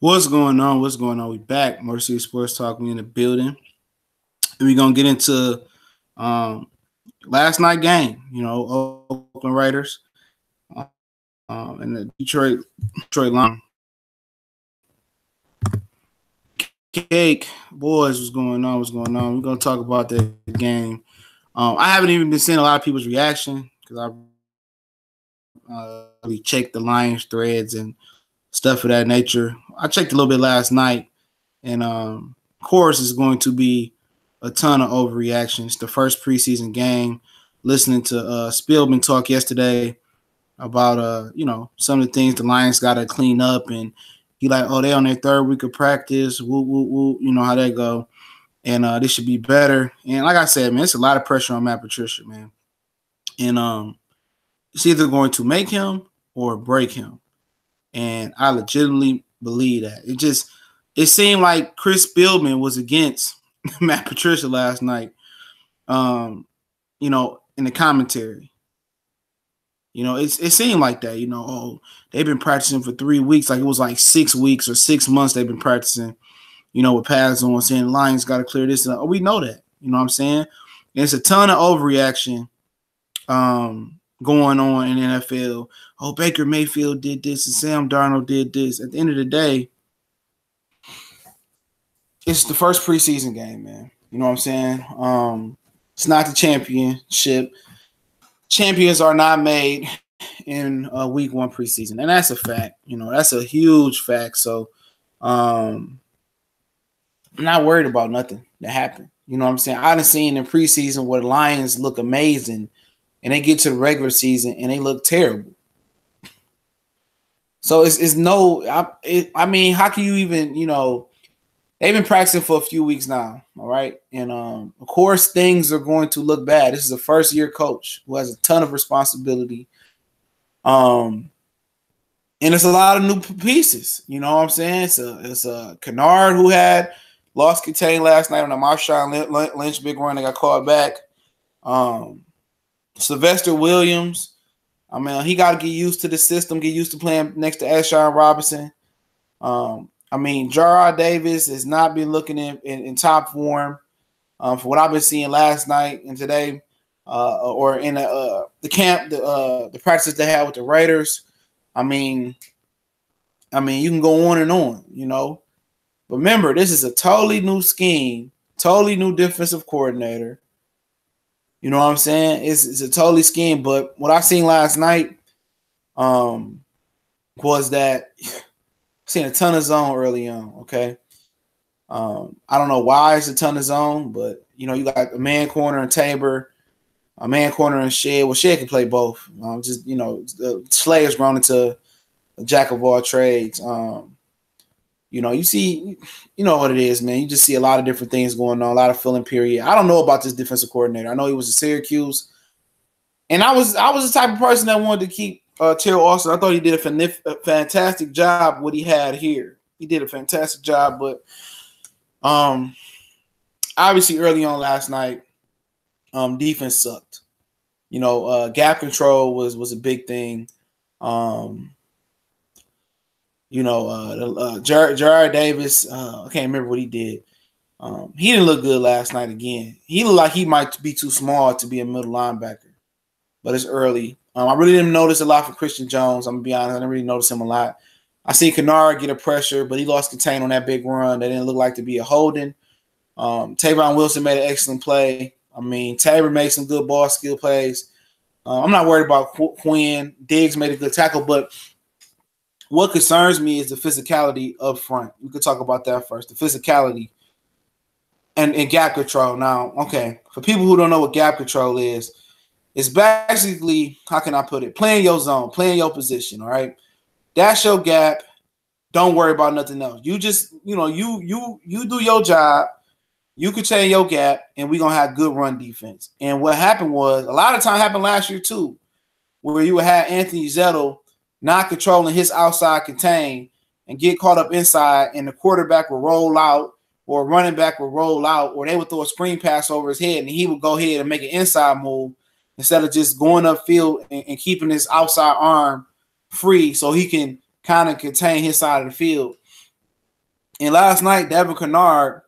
What's going on? What's going on? We back. Mercy Sports Talk. We in the building. And we're gonna get into um last night game. Oakland Raiders and the Detroit Lions. Cake boys, what's going on? What's going on? We're gonna talk about that game. I haven't even been seeing a lot of people's reaction because I really checked the Lions threads and stuff of that nature. I checked a little bit last night, and of course, it's going to be a ton of overreactions. The first preseason game, listening to Spielman talk yesterday about some of the things the Lions got to clean up, and he like, oh, they on their third week of practice. Woo woo woo, you know how that go, and this should be better. And like I said, man, it's a lot of pressure on Matt Patricia, man, and it's either going to make him or break him, and I legitimately believe that. It seemed like Chris Spielman was against Matt Patricia last night, in the commentary. It seemed like that, oh, they've been practicing for 3 weeks, like it was like 6 weeks or 6 months they've been practicing, with pads on, saying Lions got to clear this. And, we know that, you know what I'm saying? And it's a ton of overreaction going on in the NFL. Oh, Baker Mayfield did this and Sam Darnold did this. At the end of the day, it's the first preseason game, man. You know what I'm saying? It's not the championship. Champions are not made in week one preseason, and that's a fact. That's a huge fact. So I'm not worried about nothing that happened. You know what I'm saying? I done seen in preseason where the Lions look amazing, and they get to the regular season and they look terrible. So it's no. I mean, how can you even, they've been practicing for a few weeks now, all right? And, of course, things are going to look bad. This is a first-year coach who has a ton of responsibility. And it's a lot of new pieces, you know what I'm saying? It's a Kennard who had lost contained last night on a Marshawn Lynch big run that got called back. Sylvester Williams, I mean, he got to get used to the system, get used to playing next to Ashawn Robinson. I mean, Jarrod Davis has not been looking in top form for what I've been seeing last night and today, or in the camp, the practices they had with the Raiders. I mean, you can go on and on, But remember, this is a totally new scheme, totally new defensive coordinator. You know what I'm saying? It's a totally scheme. But what I seen last night was that seen a ton of zone early on, okay? I don't know why it's a ton of zone, but, you got a man corner and Tabor, a man corner and Shed. Well, Shed can play both. Slay has grown into a jack of all trades. You see, what it is, man. You just see a lot of different things going on, a lot of filling period. I don't know about this defensive coordinator. I know he was at Syracuse. And I was the type of person that wanted to keep Terrell Austin. I thought he did a fantastic job what he had here. He did a fantastic job, but obviously early on last night, defense sucked. Gap control was a big thing. Jarrod Davis, I can't remember what he did. He didn't look good last night again. He looked like he might be too small to be a middle linebacker, but it's early. I really didn't notice a lot from Christian Jones. I'm going to be honest. I didn't really notice him a lot. I see Kennard get a pressure, but he lost contain on that big run. That didn't look like to be a holding. Tavon Wilson made an excellent play. I mean, Tabor made some good ball skill plays. I'm not worried about Quinn. Diggs made a good tackle, but what concerns me is the physicality up front. We could talk about that first. The physicality and gap control. Now, okay, for people who don't know what gap control is, it's basically, how can I put it? Playing your zone, playing your position, all right? That's your gap. Don't worry about nothing else. You just, you do your job. You could change your gap, and we're going to have good run defense. And what happened was, a lot of time happened last year too, where you would have Anthony Zettel not controlling his outside contain and get caught up inside, and the quarterback will roll out, or running back will roll out, or they would throw a screen pass over his head, and he would go ahead and make an inside move instead of just going upfield and keeping his outside arm free so he can kind of contain his side of the field. And last night, Devin Kennard,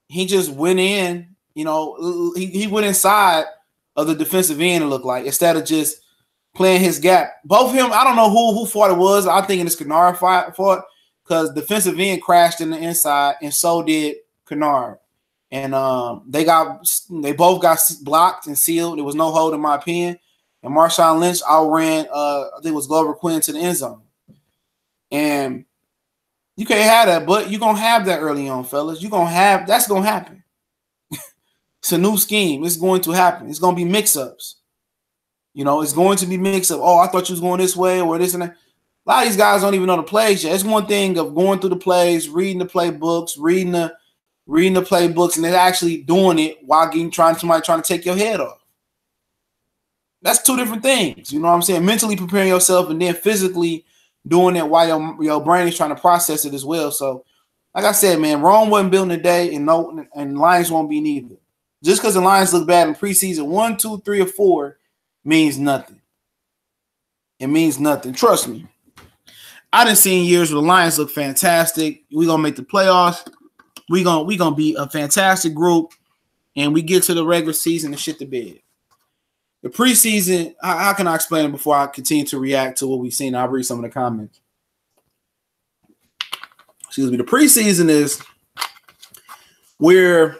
he just went in. You know, he went inside of the defensive end. It looked like instead of just playing his gap. Both of him, I don't know who fought it was. I think it's Kennard fought because defensive end crashed in the inside, and so did Kennard. And they both got blocked and sealed. There was no hold in my opinion. And Marshawn Lynch outran I think it was Glover Quinn to the end zone. And you can't have that, but you're gonna have that early on, fellas. That's gonna happen. It's a new scheme. It's going to happen. It's gonna be mix-ups. You know, it's going to be mix-up. Oh, I thought you was going this way or this and that. A lot of these guys don't even know the plays yet. It's one thing of going through the plays, reading the playbooks, reading the playbooks, and then actually doing it while somebody trying to take your head off. That's two different things. You know what I'm saying? Mentally preparing yourself and then physically doing it while your brain is trying to process it as well. So, like I said, man, Rome wasn't built in a day, and Lions won't be neither. Just because the Lions look bad in preseason 1, 2, 3, or 4 means nothing. It means nothing. Trust me. I done seen years where the Lions look fantastic. We're gonna make the playoffs. We're gonna be a fantastic group, and we get to the regular season and shit the bed. The preseason, how can I explain it before I continue to react to what we've seen? I'll read some of the comments. Excuse me. The preseason is where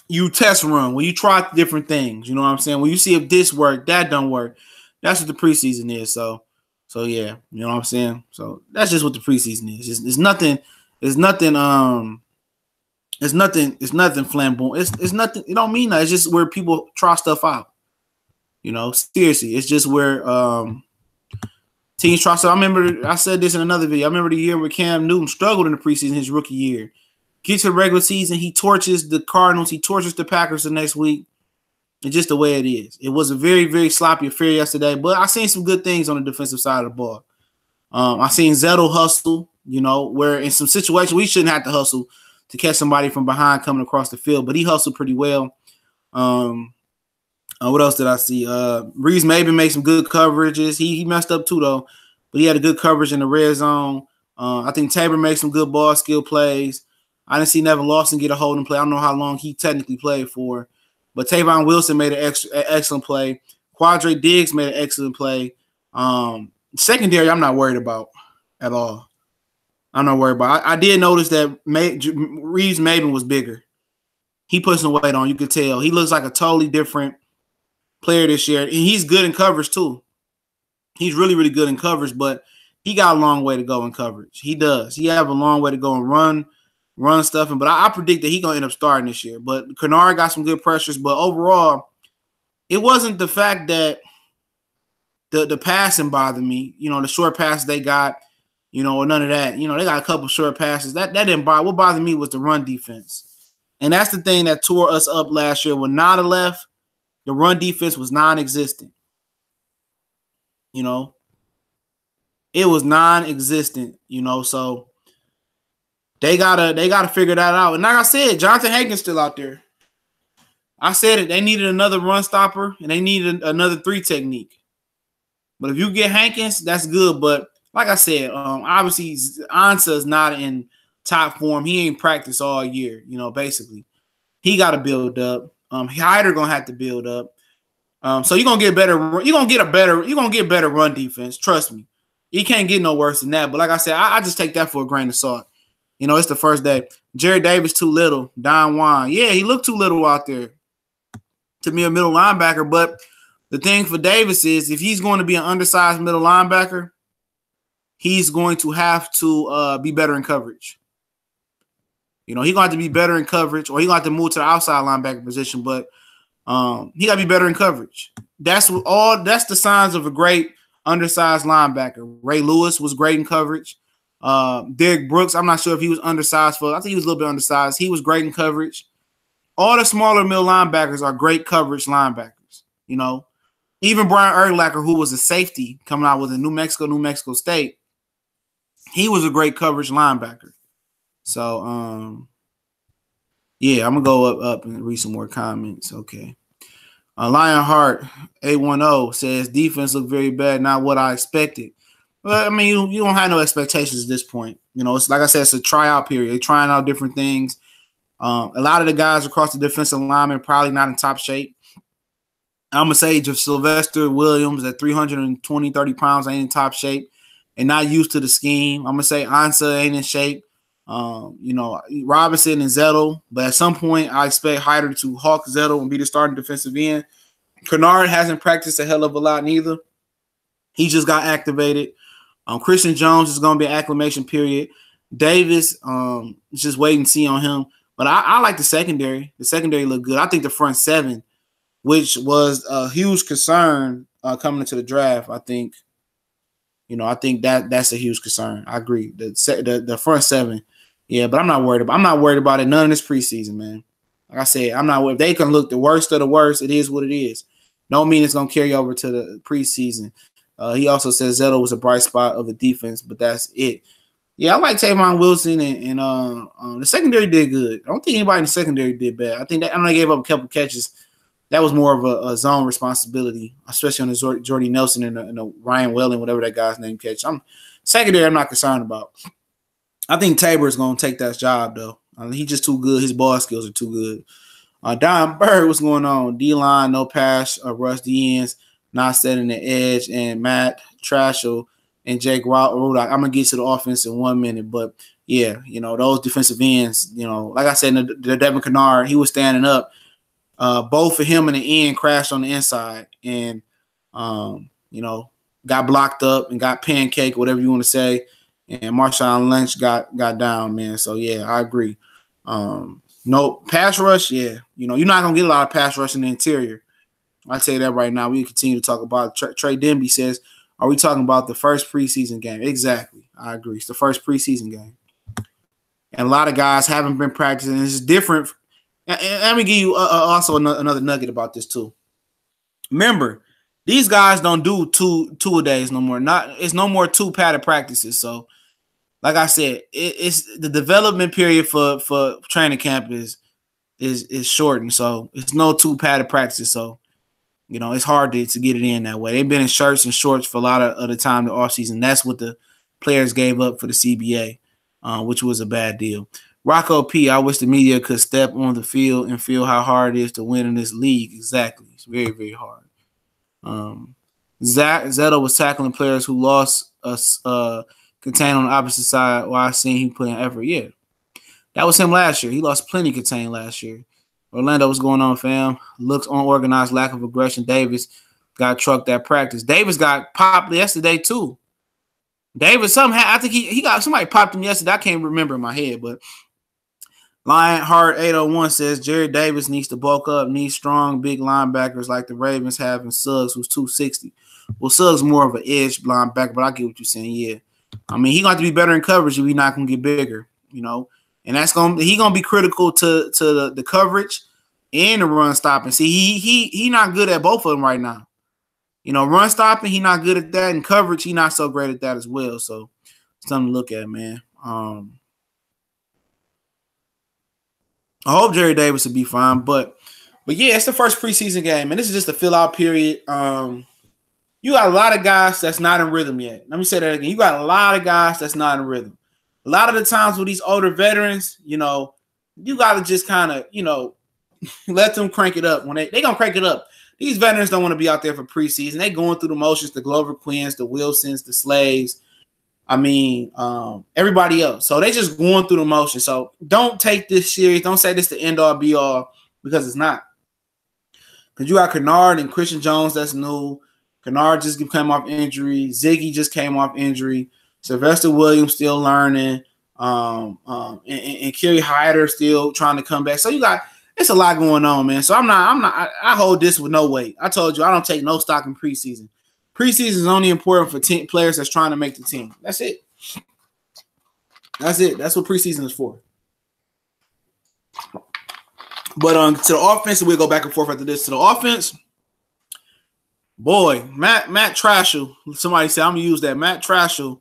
you test run, when you try different things. You know what I'm saying? When you see if this worked, that don't work. That's what the preseason is. So yeah, you know what I'm saying? So that's just what the preseason is. It's nothing flamboyant. It's nothing. It don't mean that. It's just where people try stuff out. You know, seriously, it's just where teams try. So I remember I said this in another video. I remember the year where Cam Newton struggled in the preseason, his rookie year. Gets to the regular season, he torches the Cardinals, he torches the Packers the next week. It's just the way it is. It was a very, very sloppy affair yesterday, but I seen some good things on the defensive side of the ball. I seen Zettel hustle, you know, where in some situations we shouldn't have to hustle to catch somebody from behind coming across the field, but he hustled pretty well. What else did I see? Reese maybe made some good coverages. He messed up too, though, but he had a good coverage in the red zone. I think Tabor made some good ball skill plays. I didn't see Nevin Lawson get a holding play. I don't know how long he technically played for, but Tavon Wilson made an excellent play. Quadre Diggs made an excellent play. Secondary, I'm not worried about at all. I'm not worried about. I did notice that Reeves Maben was bigger. He put some weight on. You could tell. He looks like a totally different player this year. And he's good in coverage too. He's really, really good in coverage, but he got a long way to go in coverage. He does. He have a long way to go and run stuff. But I predict that he's going to end up starting this year. But Kennard got some good pressures. But overall, it wasn't the fact that the passing bothered me. You know, the short passes they got, you know, or none of that. You know, they got a couple short passes. That didn't bother. What bothered me was the run defense. And that's the thing that tore us up last year. When Nada left, the run defense was non-existent. You know, it was non-existent, you know, so they gotta figure that out. And like I said, Jonathan Hankins still out there. I said it. They needed another run stopper, and they needed another 3 technique. But if you get Hankins, that's good. But like I said, obviously Ansah is not in top form. He ain't practiced all year, you know, basically. He got to build up. Hyder gonna have to build up. So you're gonna get better. You're gonna get better run defense. Trust me. You can't get no worse than that. But like I said, I just take that for a grain of salt. You know, it's the first day. Jared Davis too little. Don Juan. Yeah, he looked too little out there to be a middle linebacker. But the thing for Davis is if he's going to be an undersized middle linebacker, he's going to have to be better in coverage. You know, he's going to have to be better in coverage, or he's going to have to move to the outside linebacker position, but he got to be better in coverage. That's the signs of a great undersized linebacker. Ray Lewis was great in coverage. Derek Brooks, I'm not sure if he was undersized. I think he was a little bit undersized. He was great in coverage. All the smaller middle linebackers are great coverage linebackers. You know, even Brian Urlacher, who was a safety coming out with a New Mexico State, he was a great coverage linebacker. So, yeah, I'm going to go up and read some more comments. Okay. Lionheart 810 says, defense looked very bad, not what I expected. Well, I mean, you don't have no expectations at this point. You know, it's like I said, it's a tryout period. They're trying out different things. A lot of the guys across the defensive linemen probably not in top shape. I'm going to say just Sylvester Williams at 320, 30 pounds ain't in top shape and not used to the scheme. I'm going to say Ansah ain't in shape. You know, Robinson and Zettel. But at some point, I expect Hyder to hawk Zettel and be the starting defensive end. Kennard hasn't practiced a hell of a lot neither. He just got activated. Christian Jones is going to be an acclimation period. Davis, just wait and see on him. But I like the secondary. The secondary looked good. I think the front seven, which was a huge concern coming into the draft, I think that's a huge concern. I agree. The front seven, yeah, but I'm not worried about it. None of this preseason, man. Like I said, I'm not worried. If they can look the worst of the worst, it is what it is. Don't mean it's going to carry over to the preseason. He also says Zettel was a bright spot of the defense, but that's it. Yeah, I like Tavon Wilson, and the secondary did good. I don't think anybody in the secondary did bad. I know they gave up a couple catches. That was more of a zone responsibility, especially on the Jordy Nelson and the Ryan Welling, whatever that guy's name catch. Secondary, I'm not concerned about. I think Tabor is going to take that job, though. He's just too good. His ball skills are too good. Don Bird, what's going on? D-line, no pass, rush D ends, not setting the edge, and Matt Trashel and Jake Rudock. I'm going to get to the offense in 1 minute, but yeah, you know, those defensive ends, you know, like I said, the Devin Kennard, he was standing up. Both of him and the end crashed on the inside and, you know, got blocked up and got pancake, whatever you want to say. And Marshawn Lynch got down, man. So, yeah, I agree. No pass rush, yeah. You know, you're not going to get a lot of pass rush in the interior. I'll tell you that right now. We continue to talk about it. Trey Denby says, are we talking about the first preseason game? Exactly. I agree. It's the first preseason game. And a lot of guys haven't been practicing. It's different. And let me give you also another nugget about this too. Remember, these guys don't do two a days no more. It's no more 2 padded practices. So, like I said, it's the development period for training camp is shortened. So it's no 2 padded practices. So, you know, it's hard to get it in that way. They've been in shirts and shorts for a lot of the time the offseason. That's what the players gave up for the CBA, which was a bad deal. Rocco P, I wish the media could step on the field and feel how hard it is to win in this league. Exactly. It's very, very hard. Zettel was tackling players who lost contain on the opposite side while I seen him put in effort. Yeah. That was him last year. He lost plenty contain last year. Orlando, what's going on, fam? Looks unorganized, lack of aggression. Davis got trucked at practice. Davis got popped yesterday, too. Davis, somehow, I think he got somebody popped him yesterday. I can't remember in my head, but Lionheart 801 says Jerry Davis needs to bulk up, needs strong, big linebackers like the Ravens have in Suggs, who's 260. Well, Suggs more of an edge linebacker, but I get what you're saying. Yeah, I mean, he's going to be better in coverage if he's not going to get bigger, you know. And he's going to be critical to the coverage and the run stopping. See, he not good at both of them right now. You know, run stopping, he not good at that, and coverage, he not so great at that as well. So, something to look at, man. I hope Jerry Davis will be fine, but yeah, it's the first preseason game, and this is just a fill-out period. You got a lot of guys that's not in rhythm yet. Let me say that again. You got a lot of guys that's not in rhythm. A lot of the times with these older veterans, you know, you got to just kind of, you know, let them crank it up. When they going to crank it up. These veterans don't want to be out there for preseason. They going through the motions, the Glover Quinns, the Wilsons, the Slaves. I mean, everybody else. So they just going through the motion. So don't take this serious. Don't say this the end all be all, because it's not. Because you got Kennard and Christian Jones that's new. Kennard just came off injury. Ziggy just came off injury. Sylvester Williams still learning. And Kerry Hyder still trying to come back. So it's a lot going on, man. So I hold this with no weight. I told you I don't take no stock in preseason. Preseason is only important for players that's trying to make the team. That's it. That's it. That's what preseason is for. But to the offense, we'll go back and forth after this. To the offense, boy, Matt Trashel. Somebody said I'm gonna use that. Matt Trashel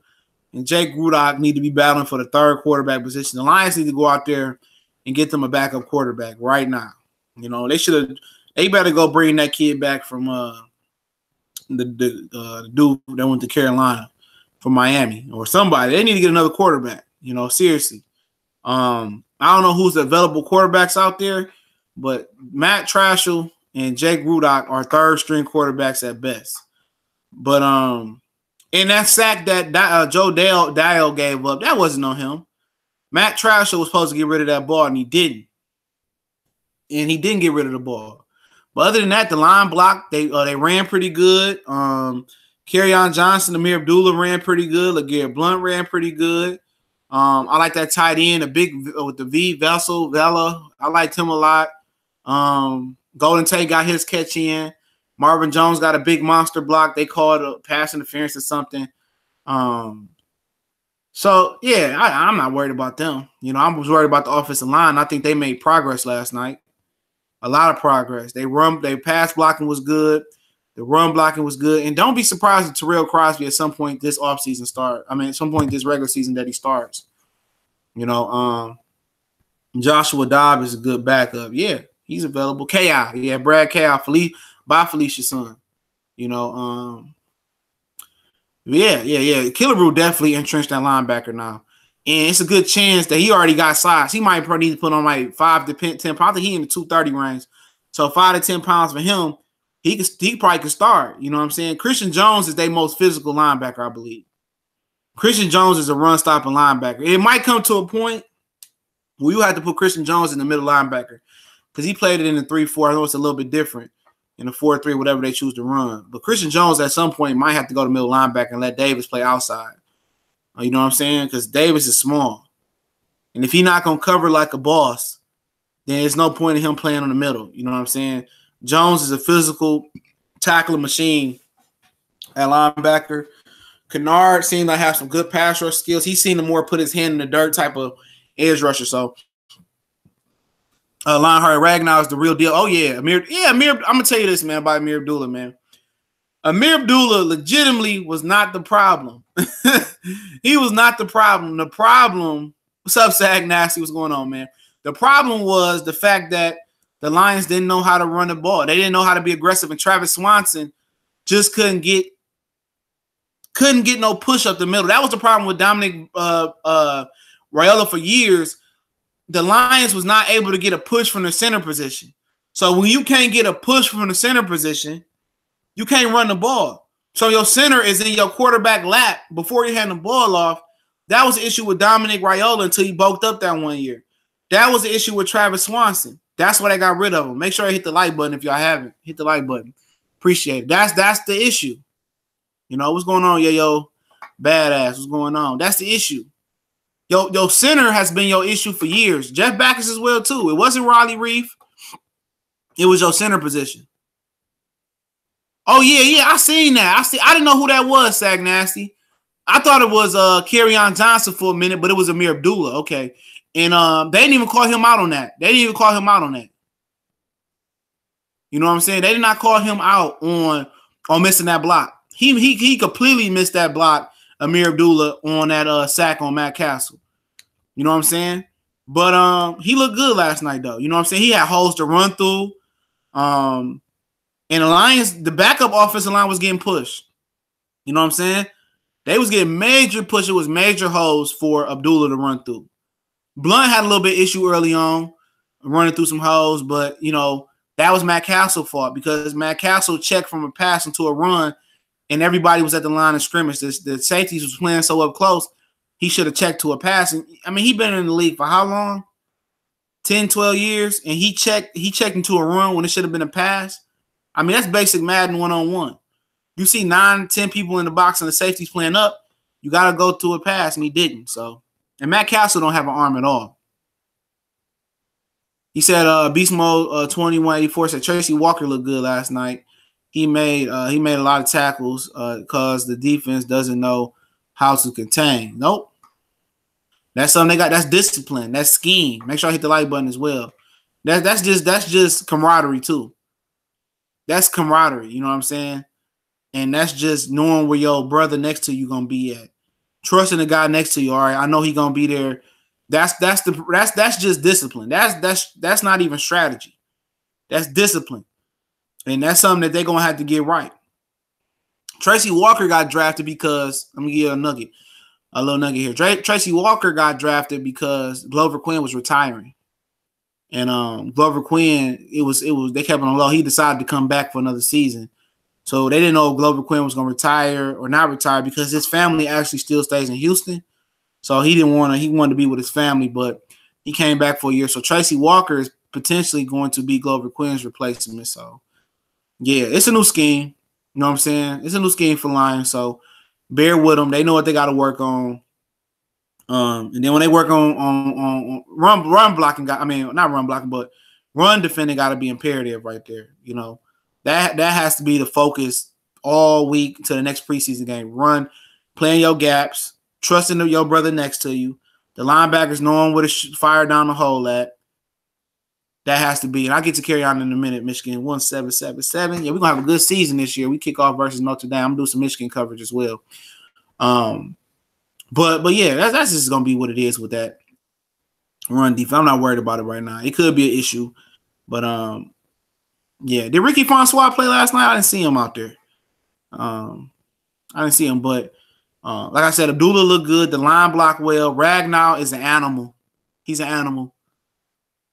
and Jake Rudock need to be battling for the 3rd quarterback position. The Lions need to go out there and get them a backup quarterback right now. You know, they better go bring that kid back from the dude that went to Carolina for Miami or somebody. They need to get another quarterback. Seriously. I don't know who's the available quarterbacks out there, but Matt Trashel and Jake Rudock are third string quarterbacks at best. But in that sack that Joe Dial gave up, that wasn't on him. Matt Trashel was supposed to get rid of that ball, and he didn't. And he didn't get rid of the ball. But other than that, the line block, they ran pretty good. Kerryon Johnson, Amir Abdullah ran pretty good. LeGarrette Blount ran pretty good. I like that tight end, a big with the Vela. I liked him a lot. Golden Tate got his catch in. Marvin Jones got a big monster block. They called a pass interference or something. So, yeah, I'm not worried about them. I was worried about the offensive line. I think they made progress last night. A lot of progress. They pass blocking was good. The run blocking was good. And don't be surprised if Terrell Crosby at some point this offseason start. At some point this regular season that he starts. Joshua Dobbs is a good backup. Yeah, he's available. K.I. Yeah, Brad K.I. Felicia's son. Yeah. Killebrew definitely entrenched that linebacker now. And it's a good chance that he already got size. He might probably need to put on like 5 to 10 pounds. I think he in the 230 range. So 5 to 10 pounds for him, he probably could start. You know what I'm saying? Christian Jones is their most physical linebacker, I believe. Christian Jones is a run-stopping linebacker. It might come to a point where you have to put Christian Jones in the middle linebacker because he played it in the 3-4. I know it's a little bit different in the 4-3, whatever they choose to run. But Christian Jones at some point might have to go to middle linebacker and let Davis play outside. You know what I'm saying? Because Davis is small. And if he's not going to cover like a boss, then there's no point in him playing on the middle. You know what I'm saying? Jones is a physical tackling machine at linebacker. Kennard seemed to have some good pass rush skills. He seemed to more put his hand in the dirt type of edge rusher. So, Lionheart Ragnar is the real deal. Oh, yeah. Amir. I'm going to tell you this, man, about Amir Abdullah, man. Amir Abdullah legitimately was not the problem. He was not the problem. The problem, what's up, Sag Nasty? What's going on, man? The problem was the fact that the Lions didn't know how to run the ball. They didn't know how to be aggressive, and Travis Swanson just couldn't get no push up the middle. That was the problem with Dominic Raiola for years. The Lions was not able to get a push from the center position. So when you can't get a push from the center position, you can't run the ball. So your center is in your quarterback lap before you hand the ball off. That was the issue with Dominic Raiola until he bulked up that one year. That was the issue with Travis Swanson. That's why they got rid of him. Make sure you hit the like button if y'all haven't. Hit the like button. Appreciate it. That's the issue. What's going on, yo, badass? What's going on? That's the issue. Your center has been your issue for years. Jeff Backus as well, too. It wasn't Riley Reef. It was your center position. Oh, yeah, I seen that. I didn't know who that was, Sag Nasty. I thought it was Kerryon Johnson for a minute, but it was Amir Abdullah. Okay. And they didn't even call him out on that. You know what I'm saying? They did not call him out on missing that block. He completely missed that block, Amir Abdullah, on that sack on Matt Castle. You know what I'm saying? But he looked good last night, though. You know what I'm saying? He had holes to run through. And the Lions, the backup offensive line was getting pushed. You know what I'm saying? They was getting major push. It was major holes for Abdullah to run through. Blount had a little bit issue early on, running through some holes, but, that was Matt Castle's fault because Matt Castle checked from a pass into a run, and everybody was at the line of scrimmage. The safeties was playing so up close, he should have checked to a pass. And, he been in the league for how long? 10, 12 years, and he checked into a run when it should have been a pass. That's basic Madden 1-on-1. You see 9, 10 people in the box and the safety's playing up, you got to go to a pass, and he didn't. So, and Matt Castle don't have an arm at all. He said Beast Mode 2184 said Tracy Walker looked good last night. He made a lot of tackles because the defense doesn't know how to contain. Nope. That's something they got. That's discipline. That's scheme. Make sure I hit the like button as well. That's just camaraderie too. That's camaraderie. You know what I'm saying? And that's just knowing where your brother next to you gonna be at. Trusting the guy next to you. All right, I know he gonna be there. That's just discipline. That's not even strategy. That's discipline, and that's something that they're gonna have to get right. Tracy Walker got drafted because let me give you a little nugget here. Tracy Walker got drafted because Glover Quinn was retiring. And Glover Quinn, it was they kept him on low. He decided to come back for another season. So they didn't know if Glover Quinn was going to retire or not retire because his family actually still stays in Houston. So he wanted to be with his family, but he came back for a year. So Tracy Walker is potentially going to be Glover Quinn's replacement. So yeah, it's a new scheme. You know what I'm saying? It's a new scheme for Lions. So bear with them. They know what they got to work on. And then when they work on run blocking, not run blocking, but run defending got to be imperative right there. You know, that has to be the focus all week to the next preseason game. Run, playing your gaps, trusting your brother next to you. The linebackers knowing where to fire down the hole at. That has to be. And I'll get to carry on in a minute. Michigan 1777. Yeah, we're going to have a good season this year. We kick off versus Notre Dame. I'm going to do some Michigan coverage as well. But yeah, that's just gonna be what it is with that run defense. I'm not worried about it right now. It could be an issue, but yeah. Did Ricky Francois play last night? I didn't see him out there. I didn't see him, but like I said, Abdullah looked good. The line blocked well. Ragnow is an animal. He's an animal.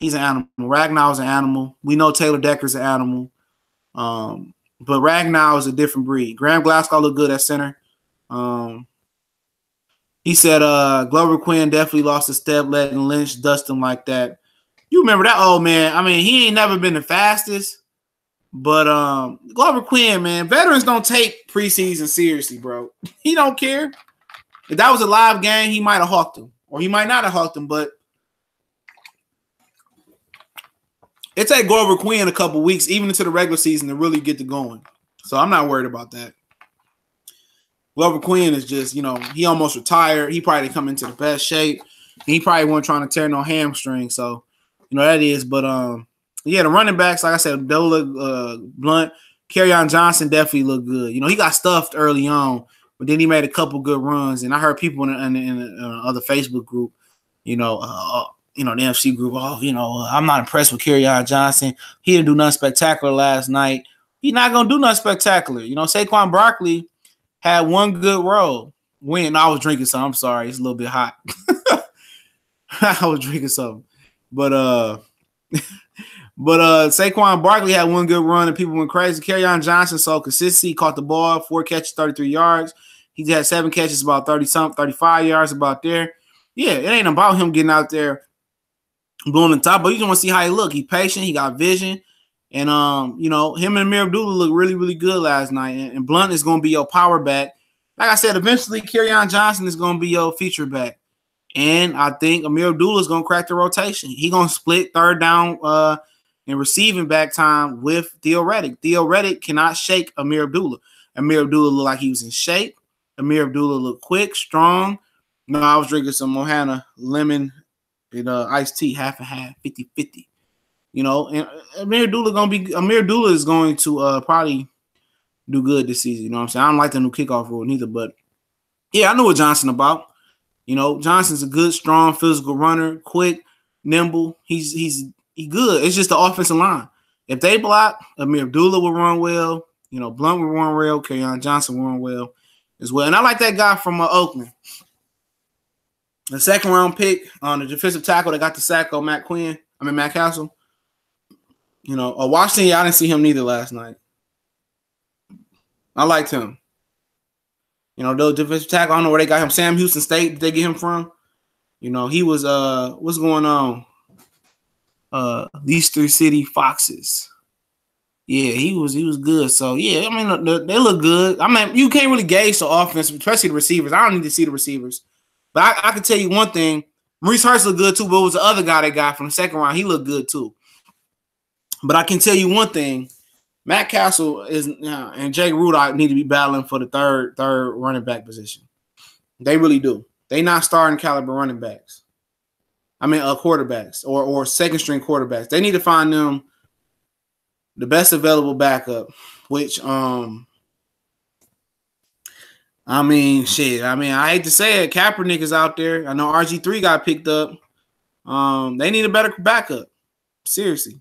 Ragnow's an animal. We know Taylor Decker's an animal. But Ragnow is a different breed. Graham Glasgow looked good at center. He said Glover Quinn definitely lost a step, letting Lynch dust him like that. You remember that old man. I mean, he ain't never been the fastest, but Glover Quinn, man, veterans don't take preseason seriously, bro. He don't care. If that was a live game, he might have hawked him, or he might not have hawked him, but it take Glover Quinn a couple weeks, even into the regular season, to really get to going. So I'm not worried about that. Glover Quinn is just, he almost retired. He probably didn't come into the best shape. He probably wasn't trying to tear no hamstring. So, that is. But, yeah, the running backs, like I said, they look blunt. Kerryon Johnson definitely looked good. He got stuffed early on, but then he made a couple good runs. And I heard people in the other Facebook group, the NFC group, I'm not impressed with Kerryon Johnson. He didn't do nothing spectacular last night. He's not going to do nothing spectacular. Saquon Barkley had one good roll. I was drinking something. I'm sorry. It's a little bit hot. I was drinking something. But Saquon Barkley had one good run and people went crazy. Kerryon Johnson saw consistency. He caught the ball, 4 catches, 33 yards. He had 7 catches, about 30-something, 35 yards, about there. Yeah, it ain't about him getting out there blowing the top, but you just want to see how he look. He patient. He got vision. And, him and Amir Abdullah looked really, really good last night. And Blunt is going to be your power back. Like I said, eventually Kerryon Johnson is going to be your feature back. And I think Amir Abdullah is going to crack the rotation. He's going to split third down and receiving back time with Theo Reddick. Theo Reddick cannot shake Amir Abdullah. Amir Abdullah looked like he was in shape. Amir Abdullah looked quick, strong. I was drinking some Mohana lemon and iced tea, half and half, 50-50. And Amir Abdullah is going to probably do good this season. You know what I'm saying? I don't like the new kickoff rule neither, but yeah, I know what Johnson about. Johnson's a good, strong, physical runner, quick, nimble. He's good. It's just the offensive line. If they block, Amir Abdullah will run well. Blunt will run well. Kerryon Johnson will run well as well. And I like that guy from Oakland. The second round pick on the defensive tackle that got the sack on Matt Castle. Washington, I didn't see him neither last night. I liked him. The defensive tackle, I don't know where they got him. Sam Houston State, did they get him from? He was what's going on? These 3 City Foxes. Yeah, he was good. So yeah, they look good. You can't really gauge the offense, especially the receivers. I don't need to see the receivers. But I can tell you one thing. Maurice Hurst looked good too, but it was the other guy they got from the second round. He looked good too. But I can tell you one thing. Matt Castle and Jake Rudock need to be battling for the third running back position. They really do. They not starting caliber running backs. Quarterbacks or second string quarterbacks. They need to find them the best available backup, which I hate to say it, Kaepernick is out there. I know RG3 got picked up. They need a better backup. Seriously.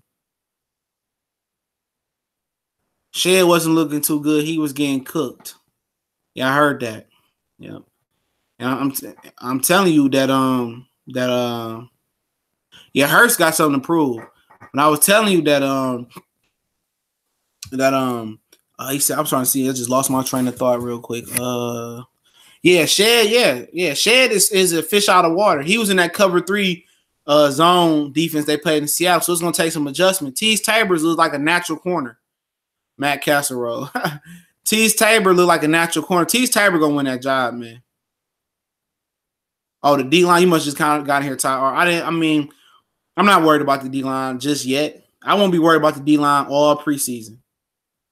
Shed wasn't looking too good. He was getting cooked. Yeah, I heard that. Yeah, and I'm telling you that yeah, Hurts got something to prove. And I was telling you that he said, I'm trying to see. I just lost my train of thought real quick. Yeah, Shed. Yeah. Shed is a fish out of water. He was in that cover 3 zone defense they played in Seattle, so it's gonna take some adjustment. Tease Tabers looks like a natural corner. Matt Casserole. Tease Tabor look like a natural corner. Tease Tabor gonna win that job, man. Oh, the D line, you must just kind of got here, Ty. I'm not worried about the D line just yet. I won't be worried about the D line all preseason.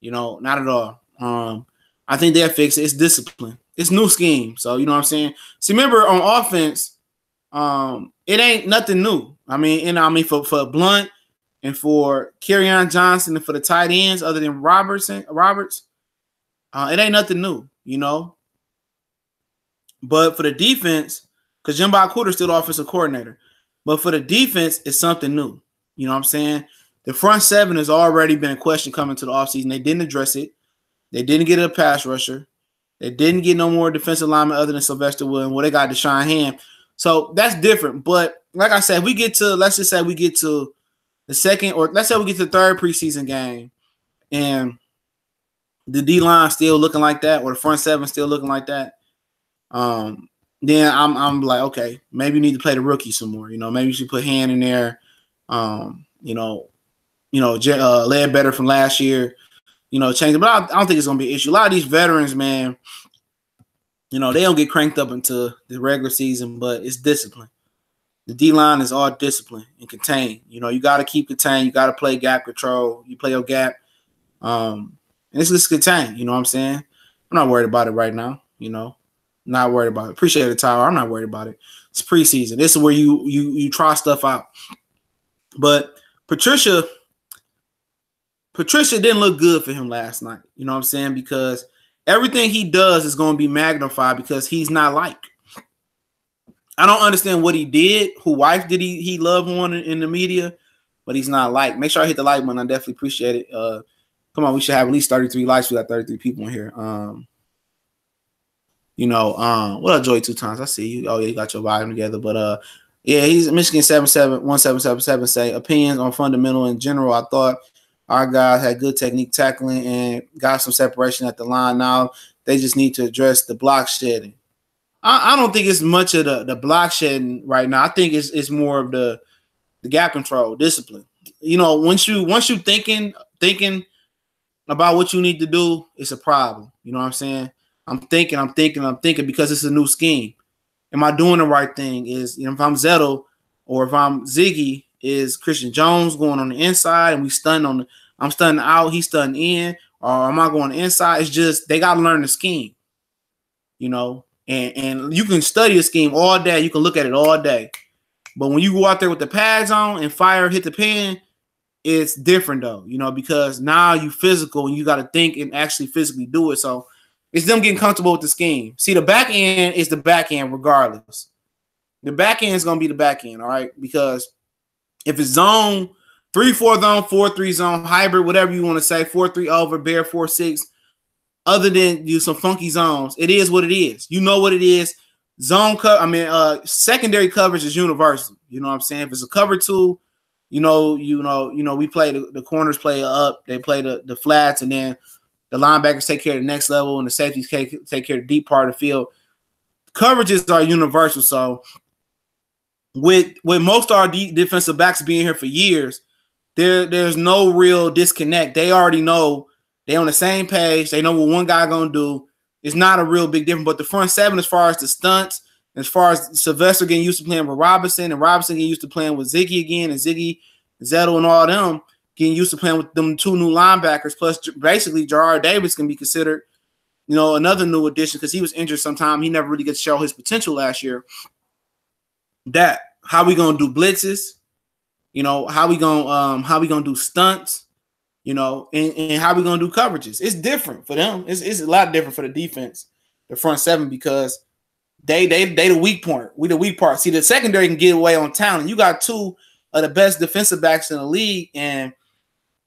Not at all. I think they'll fix it. It's discipline. It's new scheme. So you know what I'm saying? See, remember on offense, it ain't nothing new. For Blunt and for Kerryon Johnson and for the tight ends, other than Roberts, it ain't nothing new, But for the defense, because Jim Bob Cooter's still the offensive coordinator, but for the defense, it's something new. You know what I'm saying? The front 7 has already been a question coming to the offseason. They didn't address it. They didn't get a pass rusher. They didn't get no more defensive linemen other than Sylvester Williams. Well, they got Deshaun Hand. So that's different. But like I said, let's just say we get to the second, or let's say we get to the 3rd preseason game, and the D-line still looking like that, or the front 7 still looking like that, then I'm like, okay, maybe you need to play the rookie some more. Maybe you should put Hand in there. Led better from last year. Change it. But I don't think it's gonna be an issue. A lot of these veterans, man, they don't get cranked up into the regular season, but it's discipline. The D-line is all discipline and contained. You got to keep contained. You got to play gap control. You play your gap. And it's just contained. You know what I'm saying? I'm not worried about it right now. Not worried about it. Appreciate it, Tyler. I'm not worried about it. It's preseason. This is where you try stuff out. But Patricia didn't look good for him last night. You know what I'm saying? Because everything he does is going to be magnified because he's not like. I don't understand what he did. Who wife did he love on in the media? But he's not like. Make sure I hit the like button. I definitely appreciate it. Come on, we should have at least 33 likes. We got 33 people in here. What up, Joy 2 times? I see you. Oh, yeah, you got your volume together. But yeah, he's Michigan 1777 say opinions on fundamental in general. I thought our guys had good technique tackling and got some separation at the line. Now they just need to address the block shedding. I don't think it's much of the block shedding right now. I think it's more of the gap control, discipline. Once you thinking about what you need to do, it's a problem. You know what I'm saying? I'm thinking because it's a new scheme. Am I doing the right thing? If I'm Zettel or if I'm Ziggy, is Christian Jones going on the inside and I'm stunning out, he's stunning in, or am I going inside? It's just they got to learn the scheme, and you can study a scheme all day. You can look at it all day. But when you go out there with the pads on and hit the pen, it's different though, because now you physical and you got to think and actually physically do it. So it's them getting comfortable with the scheme. See, the back end is the back end regardless. The back end is going to be the back end, all right? Because if it's zone 3-4 zone, 4-3 zone, hybrid, whatever you want to say, 4-3 over, bear 4-6, other than do some funky zones, it is what it is. You know what it is. Secondary coverage is universal. You know what I'm saying? If it's a cover 2, we play the corners play up, they play the flats, and then the linebackers take care of the next level, and the safeties take care of the deep part of the field. Coverages are universal. So with most of our defensive backs being here for years, there's no real disconnect. They already know they're on the same page. They know what one guy going to do. It's not a real big difference. But the front 7, as far as the stunts, as far as Sylvester getting used to playing with Robinson, and Robinson getting used to playing with Ziggy again, and Ziggy, Zettel, and all them getting used to playing with them 2 new linebackers, plus basically Gerard Davis can be considered, another new addition because he was injured sometime. He never really got to show his potential last year. That how we gonna do blitzes, how we gonna do stunts, and how we gonna do coverages. It's different for them. It's a lot different for the defense, the front 7, because they the weak point. We the weak part. See, the secondary can get away on talent. You got 2 of the best defensive backs in the league, and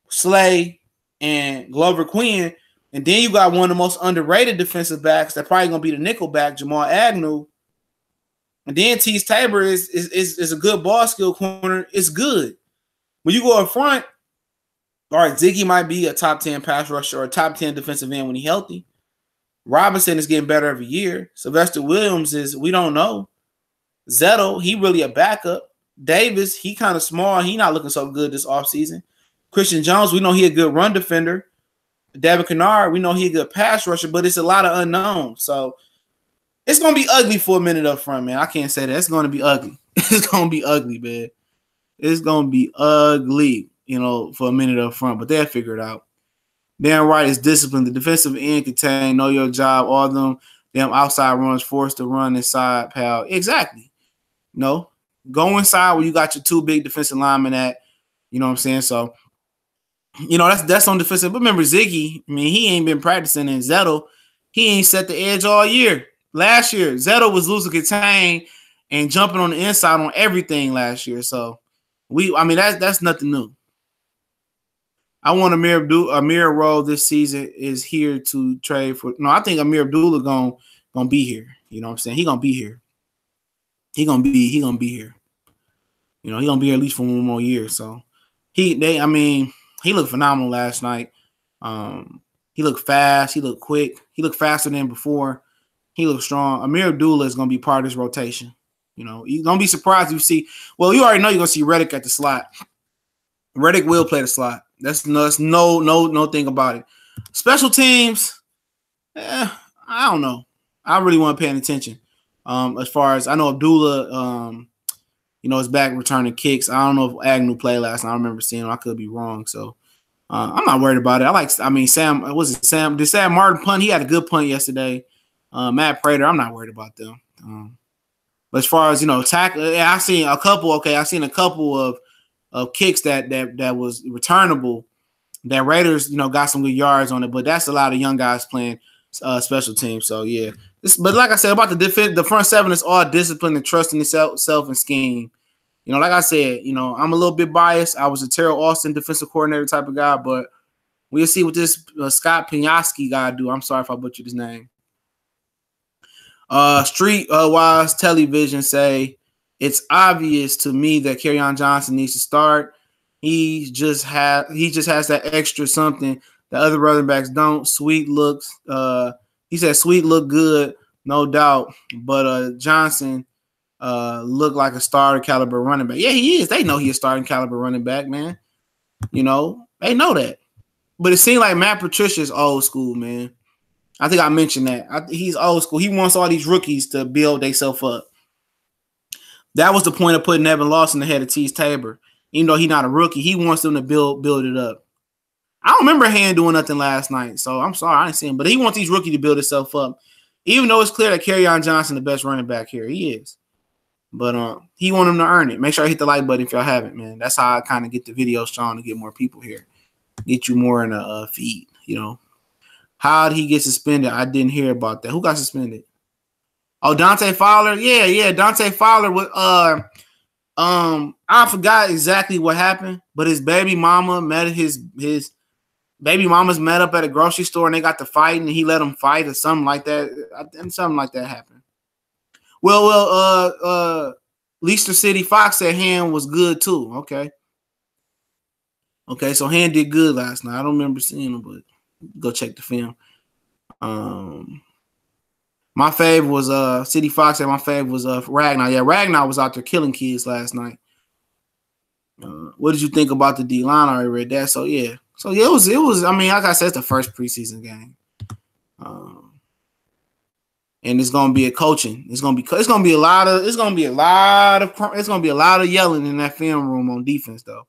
Slay and Glover Quinn, And then you got one of the most underrated defensive backs that probably gonna be the nickel back, Jamal Agnew. And then Tease Tabor is a good ball skill corner. It's good. When you go up front, all right, Ziggy might be a top 10 pass rusher or a top 10 defensive end when he's healthy. Robinson is getting better every year. Sylvester Williams we don't know. Zettel, he really a backup. Davis, he kind of small. He not looking so good this offseason. Christian Jones, we know he a good run defender. Devin Kennard, we know he a good pass rusher, but it's a lot of unknowns. So it's going to be ugly for a minute up front, man. I can't say that. It's going to be ugly. It's going to be ugly, man. It's going to be ugly, for a minute up front, but they'll figure it out. Dan Wright is disciplined. The defensive end contain, know your job, all them outside runs forced to run inside, pal. Exactly. No. Go inside where you got your two big defensive linemen at. You know what I'm saying? So, that's on defensive. But remember, Ziggy, he ain't been practicing. And Zettel, he ain't set the edge all year. Last year, Zettel was losing contain and jumping on the inside on everything last year. So, that's nothing new. I want Amir Rowe this season is here to trade for. No, I think Amir Abdullah gonna be here. You know what I'm saying? He gonna be here. He gonna be here. He gonna be here at least for one more year. So he looked phenomenal last night. He looked fast. He looked quick. He looked faster than before. He looked strong. Amir Abdullah is gonna be part of this rotation. You don't be surprised if you see. Well, you already know you're gonna see Reddick at the slot. Reddick will play the slot. That's no thing about it. Special teams, I don't know. I really want paying attention. As far as I know, Abdullah, is back returning kicks. I don't know if Agnew played last night. I remember seeing him. I could be wrong. So I'm not worried about it. Sam? Did Sam Martin punt? He had a good punt yesterday. Matt Prater, I'm not worried about them. But as far as tackle, I've seen a couple. Okay, I've seen a couple of kicks that was returnable. That Raiders, got some good yards on it, but that's a lot of young guys playing special teams. So yeah, but like I said about the front seven, is all discipline and trusting itself and scheme. Like I said, I'm a little bit biased. I was a Terrell Austin defensive coordinator type of guy, but we'll see what this Scott Pianowski guy do. I'm sorry if I butchered his name. Streetwise Television say it's obvious to me that Kerryon Johnson needs to start. He just has that extra something that other running backs don't. Sweet looks. He said Sweet look good, no doubt, but Johnson looked like a starter caliber running back. Yeah, he is. They know he's a starting caliber running back, man. They know that. But it seemed like Matt Patricia is old school, man. I think I mentioned that. He's old school. He wants all these rookies to build themselves up. That was the point of putting Evan Lawson ahead of Tease Tabor. Even though he's not a rookie, he wants them to build it up. I don't remember Hand doing nothing last night, so I'm sorry I didn't see him. But he wants these rookies to build himself up. Even though it's clear that Kerryon Johnson the best running back here. He is. But he want him to earn it. Make sure I hit the like button if y'all haven't, man. That's how I kind of get the video strong to get more people here. Get you more in the feed, How did he get suspended? I didn't hear about that. Who got suspended? Oh, Dante Fowler? Yeah. Dante Fowler was I forgot exactly what happened, but his baby mama met his baby mamas met up at a grocery store and they got to fighting and he let them fight or something like that. And something like that happened. Well, Leicester City Fox said Hand was good too. Okay, so Hand did good last night. I don't remember seeing him, but go check the film. My fave was City Fox, and my fave was Ragnar. Yeah, Ragnar was out there killing kids last night. What did you think about the D-line? I already read that. So yeah, it was. I mean, like I said, it's the first preseason game, and it's gonna be a coaching. It's gonna be a lot of yelling in that film room on defense, though.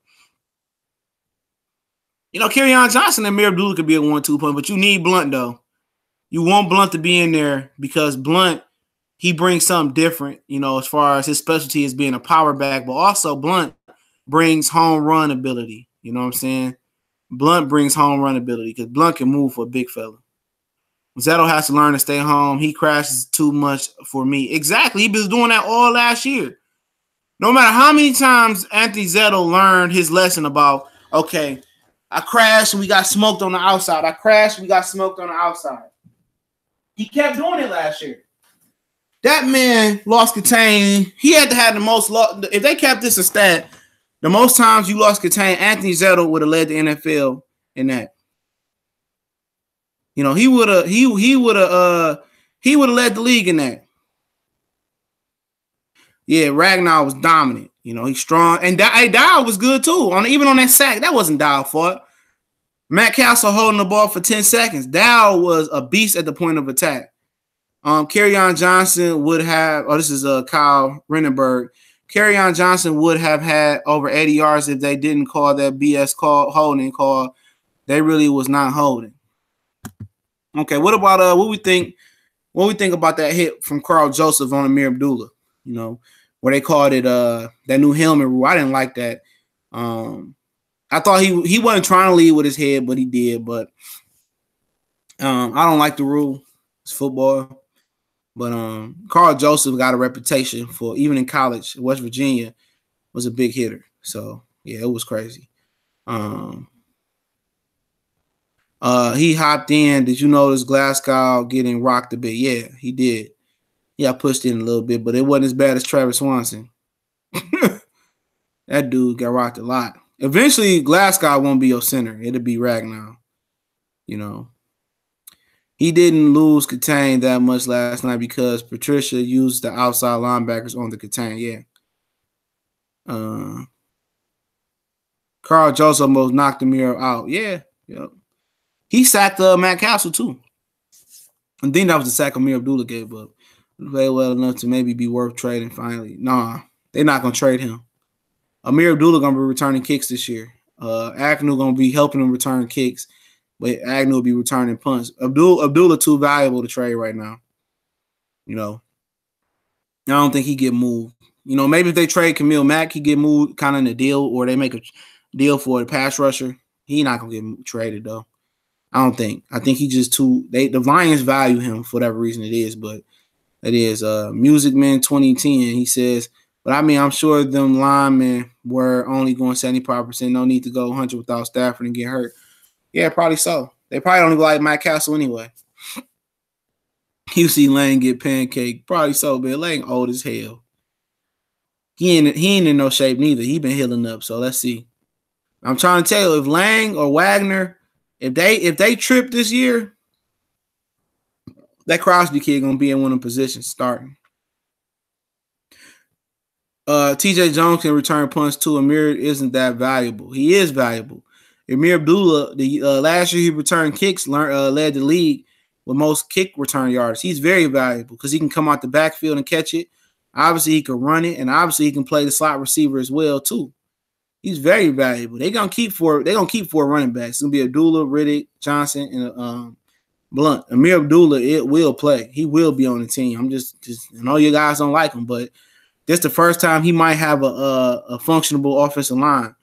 Kerryon Johnson and Amir Abdullah could be a 1-2 punch, but you need Blunt though. You want Blunt to be in there because Blunt, he brings something different, as far as his specialty as being a power back, but also Blunt brings home run ability. You know what I'm saying? Blunt brings home run ability because Blunt can move for a big fella. Zettel has to learn to stay home. He crashes too much for me. Exactly. He was doing that all last year. No matter how many times Anthony Zettel learned his lesson about, okay, I crashed and we got smoked on the outside. I crashed and we got smoked on the outside. He kept doing it last year. That man lost contain. He had to have the most. If they kept this a stat, the most times you lost contain, Anthony Zettel would have led the NFL in that. You know, he would have led the league in that. Yeah, Ragnar was dominant. You know, he's strong. And Dow was good too. Even on that sack, that wasn't Dow's fault. Matt Castle holding the ball for 10 seconds. Dow was a beast at the point of attack. Kerryon Johnson would have, this is Kyle Renenberg. Kerryon Johnson would have had over 80 yards if they didn't call that BS holding call. They really was not holding. Okay, what about what we think about that hit from Carl Joseph on Amir Abdullah? You know, where they called it that new helmet rule. I didn't like that. I thought he wasn't trying to lead with his head, but he did. But I don't like the rule. It's football. But Carl Joseph got a reputation for, even in college, West Virginia, was a big hitter. So yeah, it was crazy. He hopped in. Did you notice Glasgow getting rocked a bit? Yeah, he did. Yeah, I pushed in a little bit, but it wasn't as bad as Travis Swanson. That dude got rocked a lot. Eventually, Glasgow won't be your center. It'll be Ragnar. You know. He didn't lose contain that much last night because Patricia used the outside linebackers on the contain. Yeah. Carl Joseph almost knocked the mirror out. Yeah. Yep. He sacked Matt Castle too. I think that was the sack Amir Abdullah gave up. He played well enough to maybe be worth trading finally. Nah, they're not going to trade him. Amir Abdullah going to be returning kicks this year. Agnew going to be helping him return kicks. But Agnew will be returning punts. Abdullah too valuable to trade right now. You know, I don't think he get moved. You know, maybe if they trade Camille Mack, he get moved kind of in a deal, or they make a deal for a pass rusher. He not gonna get traded though. I don't think. I think he just too. The Lions value him for whatever reason it is, but it is. Music Man 2010. He says, but I mean, I'm sure them linemen were only going 75%. No need to go 100 without Stafford and get hurt. Yeah, probably so. They probably don't like Mike Castle anyway. You see Lane get pancake. Probably so, but Lane old as hell. He ain't in no shape neither. He been healing up, so let's see. I'm trying to tell you, if Lang or Wagner, if they trip this year, that Crosby kid gonna be in one of them positions starting. TJ Jones can return punts too. Amir isn't that valuable. He is valuable. Amir Abdullah, last year he returned kicks, led the league with most kick return yards. He's very valuable because he can come out the backfield and catch it. Obviously, he can run it, and obviously he can play the slot receiver as well too. He's very valuable. They're gonna keep four running backs. It's gonna be Abdullah, Riddick, Johnson, and Blunt. Amir Abdullah, it will play. He will be on the team. I'm just I know you guys don't like him, but this the first time he might have a functionable offensive line.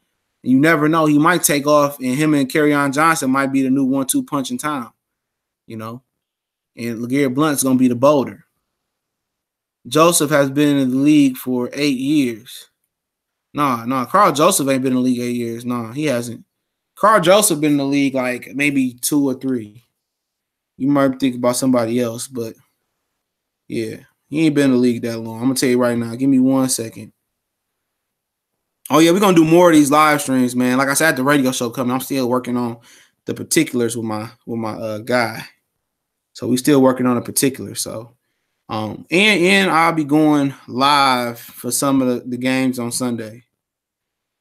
You never know. He might take off, and him and Kerryon Johnson might be the new 1-2 punch in town, you know. And LeGarrette Blount's going to be the boulder. Joseph has been in the league for 8 years. Nah. Carl Joseph ain't been in the league 8 years. Nah, he hasn't. Carl Joseph been in the league like maybe 2 or 3. You might think about somebody else, but yeah, he ain't been in the league that long. I'm going to tell you right now. Give me 1 second. Oh, yeah, we're going to do more of these live streams, man. Like I said, the radio show coming. I'm still working on the particulars with my guy. So we still working on the particulars. So, and I'll be going live for some of the games on Sunday.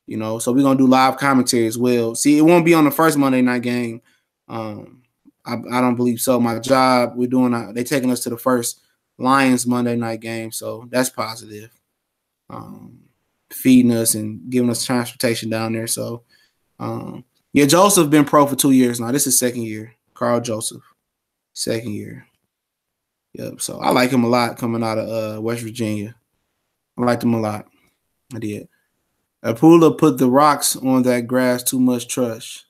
You know, so we're going to do live commentary as well. See, it won't be on the first Monday night game. I don't believe so. My job, they're taking us to the first Lions Monday night game. So that's positive. Feeding us and giving us transportation down there. So, yeah, Joseph been pro for 2 years now. This is second year. Carl Joseph, second year. Yep. So I like him a lot coming out of West Virginia. I liked him a lot. I did. Apula put the rocks on that grass. Too much trust.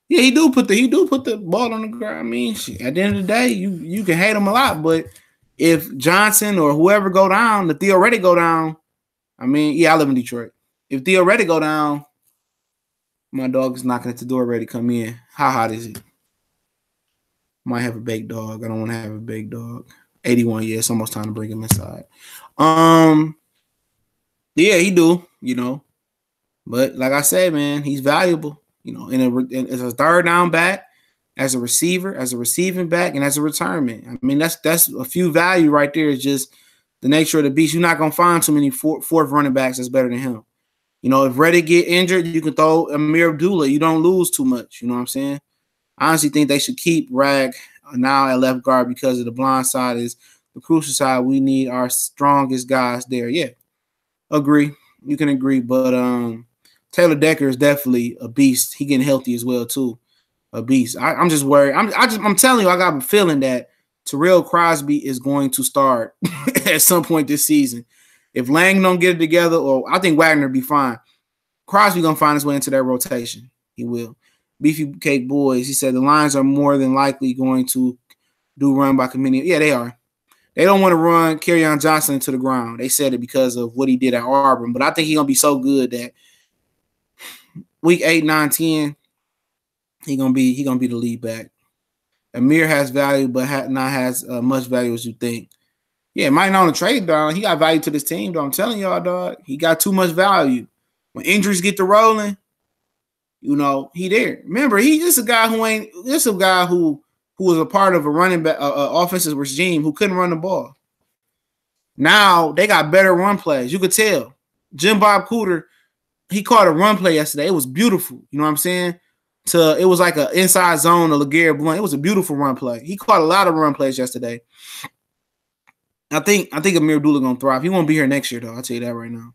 Yeah, he do put the ball on the ground. I mean, at the end of the day, you can hate him a lot, but if Johnson or whoever go down, the theoretic go down. I mean, yeah, I live in Detroit. If Theo Reddick go down, My dog is knocking at the door, ready to come in. How hot is it? Might have a baked dog. I don't want to have a baked dog. 81. Yeah, it's almost time to bring him inside. Yeah, he do. But like I said, man, he's valuable. As a third down back, as a receiver, as a receiving back, and as a retirement. I mean, that's a few value right there. It's just the nature of the beast. You're not gonna find too many fourth running backs that's better than him. If Reddick get injured, you can throw Amir Abdullah. You don't lose too much. You know what I'm saying? I honestly think they should keep Rag now at left guard because of the blind side is the crucial side. We need our strongest guys there. Yeah, agree. You can agree, but Taylor Decker is definitely a beast. He getting healthy as well too. A beast. I'm just worried. I'm telling you, I got a feeling that Terrell Crosby is going to start at some point this season. If Lang don't get it together, or I think Wagner be fine, Crosby gonna find his way into that rotation. He will. Beefy Cake Boys, he said the Lions are more than likely going to do run by committee. Yeah, they are. They don't want to run Kerryon Johnson into the ground. They said it because of what he did at Auburn, but I think he's gonna be so good that week 8, 9, 10, he gonna be the lead back. Amir has value, but not has much value as you think. Yeah, might not on the trade down. He got value to this team, though. I'm telling y'all, dog. He got too much value. When injuries get to rolling, he there. Remember, this a guy who was a part of a running back offensive regime who couldn't run the ball. Now they got better run plays. You could tell. Jim Bob Cooter, he caught a run play yesterday. It was beautiful. You know what I'm saying? It was like an inside zone of LeGarrette Blount. It was a beautiful run play. He caught a lot of run plays yesterday. I think Amir Abdullah gonna thrive. He won't be here next year, though. I'll tell you that right now.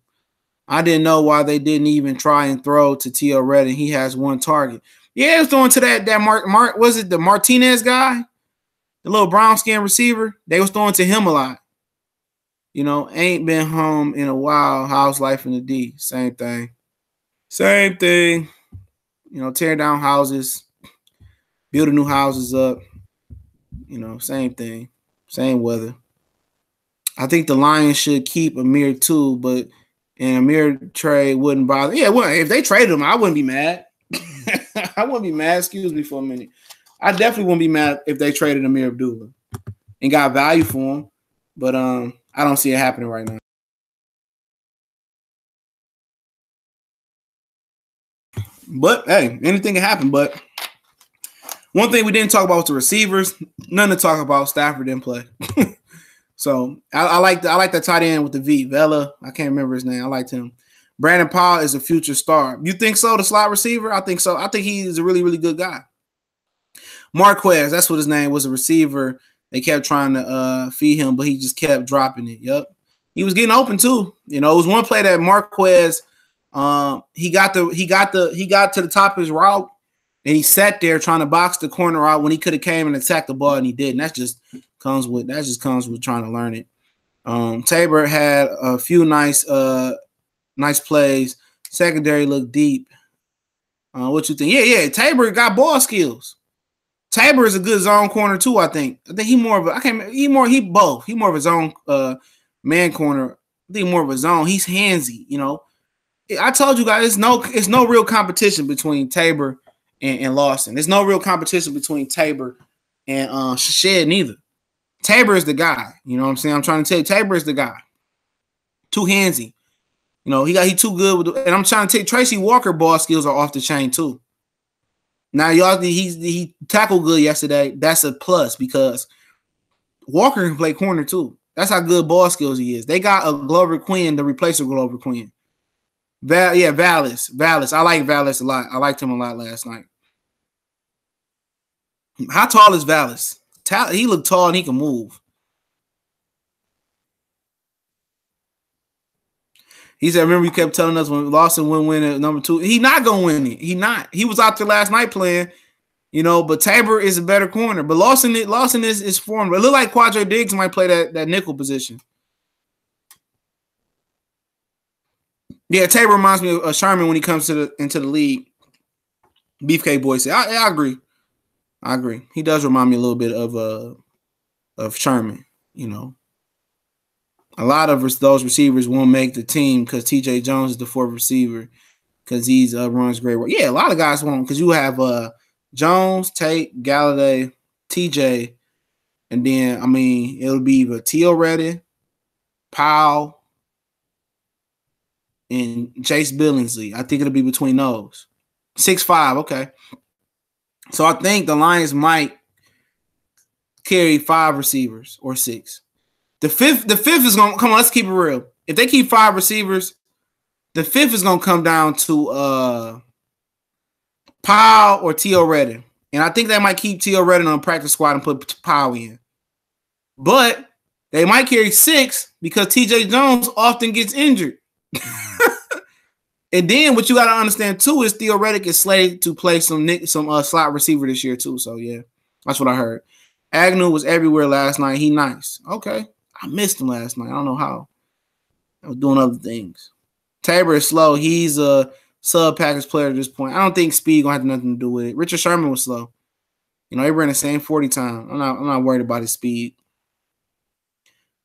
I didn't know why they didn't even try and throw to T.O. Redding. He has one target. Yeah, it was throwing to that Mark was it the Martinez guy? The little brown skin receiver? They was throwing to him a lot. Ain't been home in a while. How's life in the D? Same thing. Same thing. Tearing down houses, building new houses up. Same thing. Same weather. I think the Lions should keep Amir too, but an Amir trade wouldn't bother. Yeah, well, if they traded him, I wouldn't be mad. I wouldn't be mad. Excuse me for a minute. I definitely wouldn't be mad if they traded Amir Abdullah and got value for him, but I don't see it happening right now. But hey, anything can happen. But one thing we didn't talk about was the receivers. None to talk about. Stafford didn't play. So I like the tight end with the V. Vela. I can't remember his name. I liked him. Brandon Powell is a future star. You think so? The slot receiver? I think so. I think he's a really, really good guy. Marquez, that's what his name was, a receiver. They kept trying to feed him, but he just kept dropping it. Yep. He was getting open too. It was one play that Marquez he got to the top of his route and he sat there trying to box the corner out when he could have came and attacked the ball and he didn't. That just comes with trying to learn it. Tabor had a few nice plays. Secondary looked deep. What you think? Yeah. Tabor got ball skills. Tabor is a good zone corner too. I think he more of a zone man corner. I think more of a zone. He's handsy. I told you guys it's no real competition between Tabor and Lawson. There's no real competition between Tabor and Shed neither. Tabor is the guy. You know what I'm saying? I'm trying to tell you, Tabor is the guy. Too handsy. He too good with and I'm trying to tell you, Tracy Walker ball skills are off the chain too. Now, y'all, he tackled good yesterday. That's a plus because Walker can play corner too. That's how good ball skills he is. They got a Glover Quinn to replace a Glover Quinn. Vallis. I like Vallis a lot. I liked him a lot last night. How tall is Vallis? He looked tall and he can move. He said, remember you kept telling us when Lawson wouldn't win at number 2. He not going to win it. He was out there last night playing, but Tabor is a better corner. But Lawson is formed. It looked like Quadre Diggs might play that nickel position. Yeah, Tabor reminds me of Sherman when he comes into the league. Beefcake Boy said, I agree. He does remind me a little bit of Sherman, A lot of those receivers won't make the team because T.J. Jones is the 4th receiver. because he's runs great work. Yeah, a lot of guys won't because you have Jones, Tate, Galladay, TJ, and then it'll be either T.O. Redden, Powell, and Jace Billingsley. I think it'll be between those. 6'5", okay. So I think the Lions might carry 5 receivers or 6. The fifth is gonna come on. Let's keep it real. If they keep 5 receivers, the 5th is gonna come down to Powell or T.O. Redden, and I think they might keep T.O. Redden on the practice squad and put Powell in. But they might carry 6 because T.J. Jones often gets injured. And then what you got to understand too is Theoretic is slated to play some slot receiver this year too. So yeah, that's what I heard. Agnew was everywhere last night. He nice. Okay, I missed him last night. I don't know how. I was doing other things. Tabor is slow. He's a sub package player at this point. I don't think speed gonna have nothing to do with it. Richard Sherman was slow. You know, they ran the same 40 time. I'm not worried about his speed.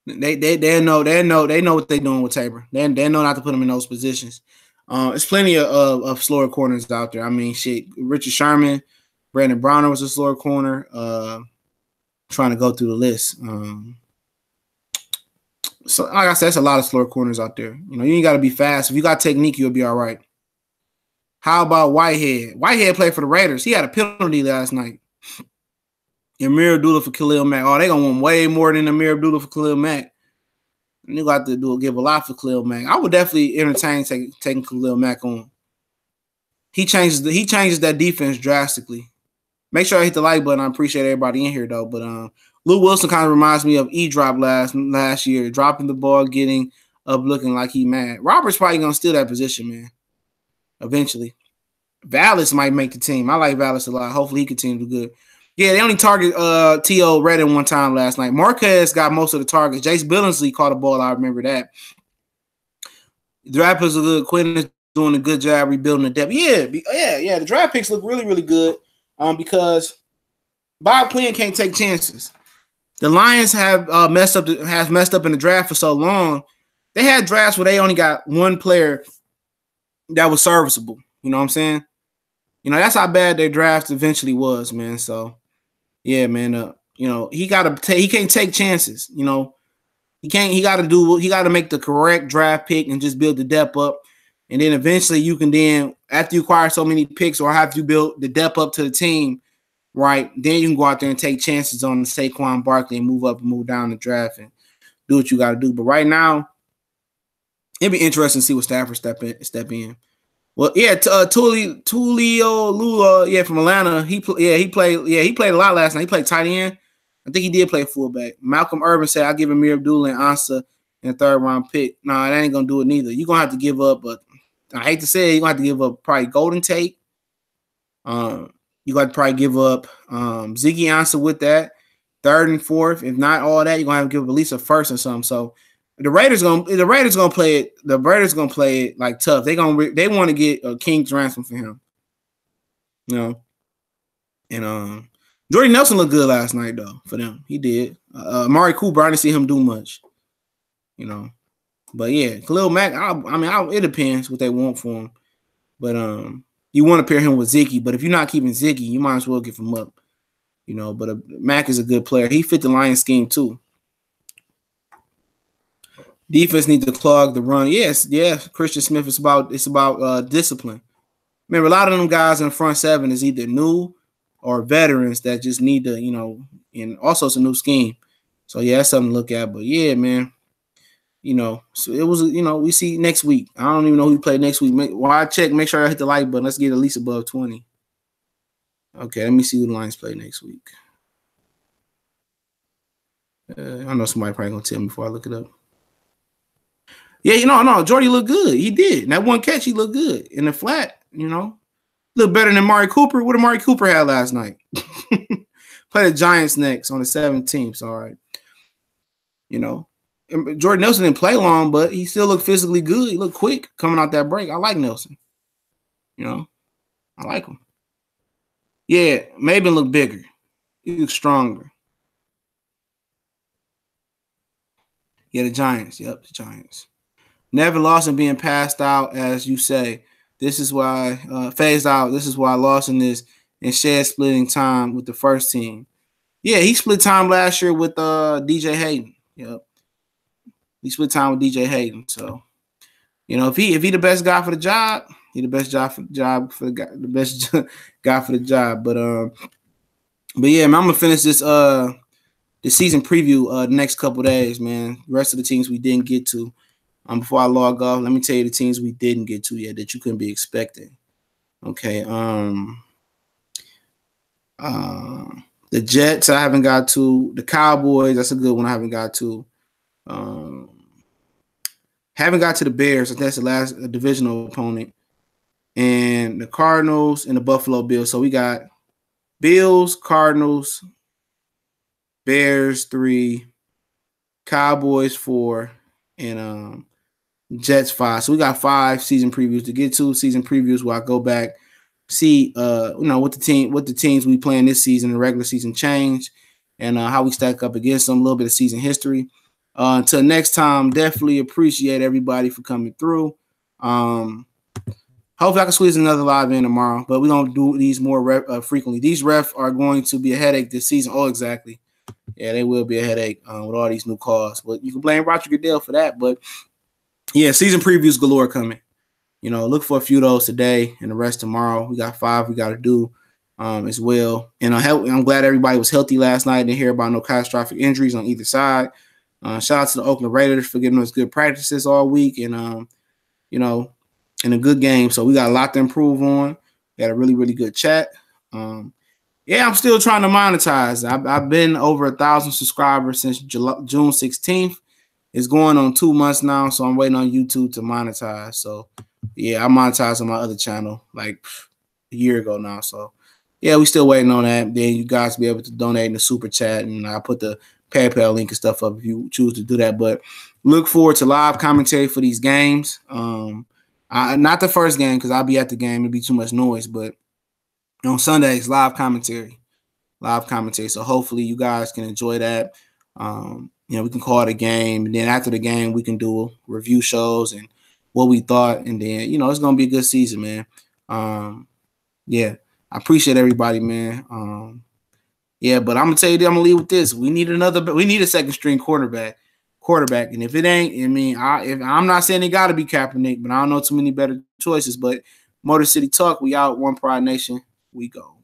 They know what they're doing with Tabor. They know not to put him in those positions. There's plenty of slower corners out there. Shit. Richard Sherman, Brandon Browner was a slower corner. Trying to go through the list. So like I said, that's a lot of slower corners out there. You know, you ain't got to be fast. If you got technique, you'll be all right. How about Whitehead? Whitehead played for the Raiders. He had a penalty last night. Amir Abdullah for Khalil Mack. Oh, they gonna want way more than Amir Abdullah for Khalil Mack. You got to give a lot for Khalil Mack. I would definitely entertain taking Khalil Mack on. He changes that defense drastically. Make sure I hit the like button. I appreciate everybody in here though. But Lou Wilson kind of reminds me of E-Drop last year, dropping the ball, getting up, looking like he mad. Robert's probably gonna steal that position, man. Eventually, Vallis might make the team. I like Vallis a lot. Hopefully, he continues to do good. Yeah, they only target T.O. Redden one time last night. Marquez got most of the targets. Jace Billingsley caught a ball. I remember that. The draft picks are good. Quinn is doing a good job rebuilding the depth. Yeah. The draft picks look really, really good because Bob Quinn can't take chances. The Lions have messed up in the draft for so long. They had drafts where they only got one player that was serviceable. You know what I'm saying? You know, that's how bad their draft eventually was, man. So, yeah, man. You know, he can't take chances. You know, he got to make the correct draft pick and just build the depth up. And then eventually you can after you acquire so many picks or have you build the depth up to the team, right? Then you can go out there and take chances on Saquon Barkley and move up and move down the draft and do what you got to do. But right now, it'd be interesting to see what Stafford step in. Well, yeah, Tulio Lula, from Atlanta. He played a lot last night. He played tight end. I think he did play fullback. Malcolm Urban said, "I'll give Amir Abdullah and Ansa in a 3rd round pick." No, that ain't gonna do it neither. You're gonna have to give up. But I hate to say it, you're gonna have to give up probably Golden Tate. You got to probably give up Ziggy Ansah with that 3rd and 4th. If not all that, you're gonna have to give up at least a 1st or something. So the Raiders gonna play it. The Raiders gonna play it like tough. They want to get a king's ransom for him. You know, and Jordy Nelson looked good last night though for them. He did. Amari Cooper, I didn't see him do much. You know, but yeah, Khalil Mack. It depends what they want for him. But you want to pair him with Ziggy. But if you're not keeping Ziggy, you might as well give him up. You know, but Mack is a good player. He fit the Lions scheme too. Defense needs to clog the run. Yes, Christian Smith is about discipline. Remember, a lot of them guys in the front 7 is either new or veterans that just need to, you know, and also it's a new scheme. So yeah, that's something to look at. But yeah, man, you know, so it was, you know, we see next week. I don't even know who we play next week. While I check, make sure I hit the like button. Let's get at least above 20. Okay, let me see who the Lions play next week. I know somebody probably gonna tell me before I look it up. Yeah, no, Jordy looked good. He did. And that one catch, he looked good. In the flat, you know, looked better than Amari Cooper. What Amari Cooper had last night. Play the Giants next on the 17th. So, all right. You know, Jordan Nelson didn't play long, but he still looked physically good. He looked quick coming out that break. I like Nelson. You know, I like him. Yeah, Maben looked bigger. He looked stronger. Yeah, the Giants. Yep, the Giants. Nevin Lawson being passed out, as you say. This is why phased out. This is why Lawson is and Shed splitting time with the first team. Yeah, he split time last year with DJ Hayden. Yep. He split time with DJ Hayden. So, if he the best guy for the job, he the best the best guy for the job. But yeah, man, I'm gonna finish this the season preview the next couple days, man. The rest of the teams we didn't get to. Before I log off, let me tell you the teams we didn't get to yet that you couldn't be expecting. Okay. The Jets I haven't got to. The Cowboys, that's a good one I haven't got to. Haven't got to the Bears. That's the last divisional opponent. And the Cardinals and the Buffalo Bills. So we got Bills, Cardinals, Bears 3, Cowboys 4, and Jets 5. So we got 5 season previews to get to. Season previews where I go back, see what the teams we playing this season, the regular season change, and how we stack up against them, a little bit of season history. Until next time, definitely appreciate everybody for coming through. Hopefully I can squeeze another live in tomorrow, but we're going to do these more frequently. These refs are going to be a headache this season. Oh, exactly. Yeah, they will be a headache with all these new calls. But you can blame Roger Goodell for that. But, yeah, season previews galore coming. Look for a few of those today and the rest tomorrow. We got 5 we got to do as well. And I'm glad everybody was healthy last night. Didn't hear about no catastrophic injuries on either side. Shout out to the Oakland Raiders for giving us good practices all week and, in a good game. So we got a lot to improve on. We had a really, really good chat. I'm still trying to monetize. I've been over 1,000 subscribers since June 16th. It's going on 2 months now, so I'm waiting on YouTube to monetize. So, yeah, I monetized on my other channel like a year ago now. So, yeah, we still waiting on that. Then you guys be able to donate in the super chat, and I'll put the PayPal link and stuff up if you choose to do that. But look forward to live commentary for these games. Not the first game because I'll be at the game. It'll be too much noise. But on Sundays, live commentary. So hopefully you guys can enjoy that. We can call it a game. And then after the game, we can do review shows and what we thought. And then, it's going to be a good season, man. I appreciate everybody, man. But I'm going to tell you, I'm going to leave with this. We need a second string quarterback. And if it ain't, I'm not saying it got to be Kaepernick, but I don't know too many better choices. But Motor City Talk, we out. One Pride Nation. We go.